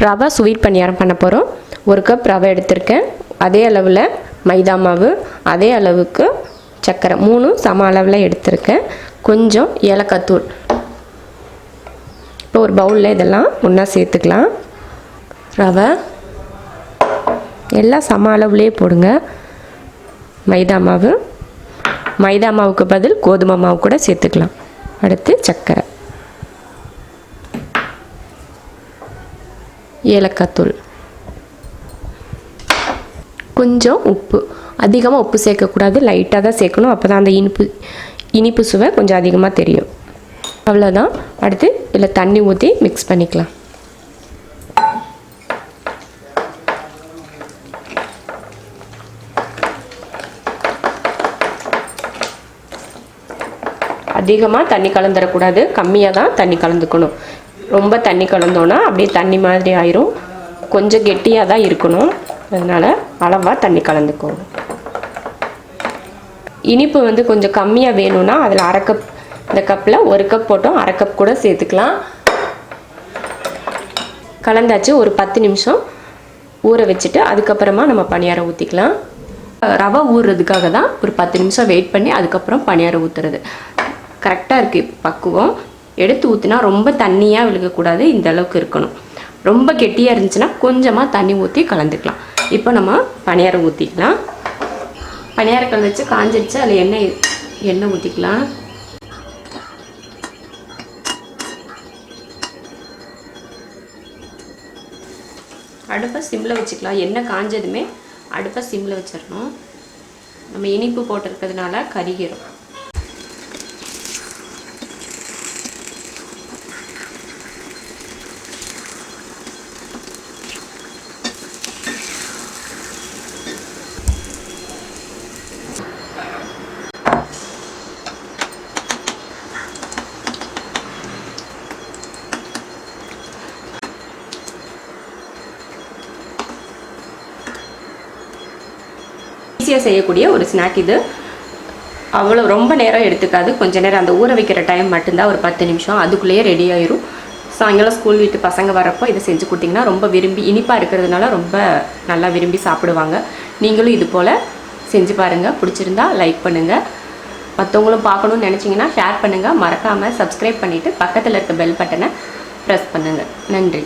Rava sweet பணியாரம் பண்ண போகிறோம். 1 cup ரவை எடுத்திருக்கேன். அதே அளவில் மைதா மாவு, அதே அளவுக்கு சர்க்கரை 3 சம அளவில் எடுத்திருக்கேன். கொஞ்சம் ஏலக்காய் தூள். இப்போ ஒரு பவுலில் இதெல்லாம் ஒன்றா சேர்த்துக்கலாம். ரவை எல்லாம் சம அளவுலேயே போடுங்க. மைதா மாவுக்கு பதில் கோதுமை மாவு கூட சேர்த்துக்கலாம். அடுத்து சர்க்கரை, ஏலக்காய் தூள், கொஞ்சம் உப்பு. அதிகமாக உப்பு சேர்க்கக்கூடாது, லைட்டாக தான் சேர்க்கணும். அப்போ தான் அந்த இனிப்பு சுவை கொஞ்சம் அதிகமாக தெரியும். அவ்வளோதான். அடுத்து இதில் தண்ணி ஊற்றி மிக்ஸ் பண்ணிக்கலாம். அதிகமாக தண்ணி கலந்துடக்கூடாது, கம்மியாக தான் தண்ணி கலந்துக்கணும். ரொம்ப தண்ணி கலந்தோன்னா அப்படியே தண்ணி மாதிரி ஆயிரும். கொஞ்சம் கெட்டியாக தான் இருக்கணும். அதனால் அளவாக தண்ணி கலந்துக்கோங்க. இனிப்பு கொஞ்சம் கம்மியாக வேணும்னா அதில் அரை கப், இந்த கப்பில் 1 கப் போட்டோம், அரை கப் கூட சேர்த்துக்கலாம். கலந்தாச்சு. ஒரு 10 நிமிஷம் ஊற வச்சுட்டு அதுக்கப்புறமா நம்ம பணியாரம் ஊற்றிக்கலாம். ரவை ஊறுறதுக்காக தான் ஒரு 10 நிமிஷம் வெயிட் பண்ணி அதுக்கப்புறம் பணியாரம் ஊற்றுறது. கரெக்டாக இருக்குது பக்குவம். எடுத்து ஊற்றினா ரொம்ப தண்ணியாக விழுகக்கூடாது, இந்த அளவுக்கு இருக்கணும். ரொம்ப கெட்டியாக இருந்துச்சுன்னா கொஞ்சமாக தண்ணி ஊற்றி கலந்துக்கலாம். இப்போ நம்ம பணியாரம் ஊற்றிக்கலாம். பணியாரம் கல் வச்சு காஞ்சிடுச்சு. அதில் எண்ணெய் ஊற்றிக்கலாம். அடுப்பை சிம்மில் வச்சுக்கலாம். எண்ணெய் காஞ்சதுமே அடுப்பை சிம்மில் வச்சிடணும். நம்ம இனிப்பு போட்டிருக்கிறதுனால கருகிரும். ஈஸியாக செய்யக்கூடிய ஒரு ஸ்நாக் இது. அவ்வளோ ரொம்ப நேரம் எடுத்துக்காது. கொஞ்சம் நேரம் அந்த ஊற வைக்கிற டைம் மட்டும்தான், ஒரு 10 நிமிஷம். அதுக்குள்ளேயே ரெடி ஆயிரும். சாயங்காலம் ஸ்கூல் வீட்டு பசங்க வரப்போ இதை செஞ்சு கொடுத்தீங்கன்னா ரொம்ப விரும்பி, இனிப்பாக இருக்கிறதுனால ரொம்ப நல்லா விரும்பி சாப்பிடுவாங்க. நீங்களும் இது போல் செஞ்சு பாருங்கள். பிடிச்சிருந்தா லைக் பண்ணுங்கள். மற்றவங்களும் பார்க்கணுன்னு நினச்சிங்கன்னா ஷேர் பண்ணுங்கள். மறக்காமல் சப்ஸ்கிரைப் பண்ணிவிட்டு பக்கத்தில் இருக்க பெல் பட்டனை ப்ரெஸ் பண்ணுங்கள். நன்றி.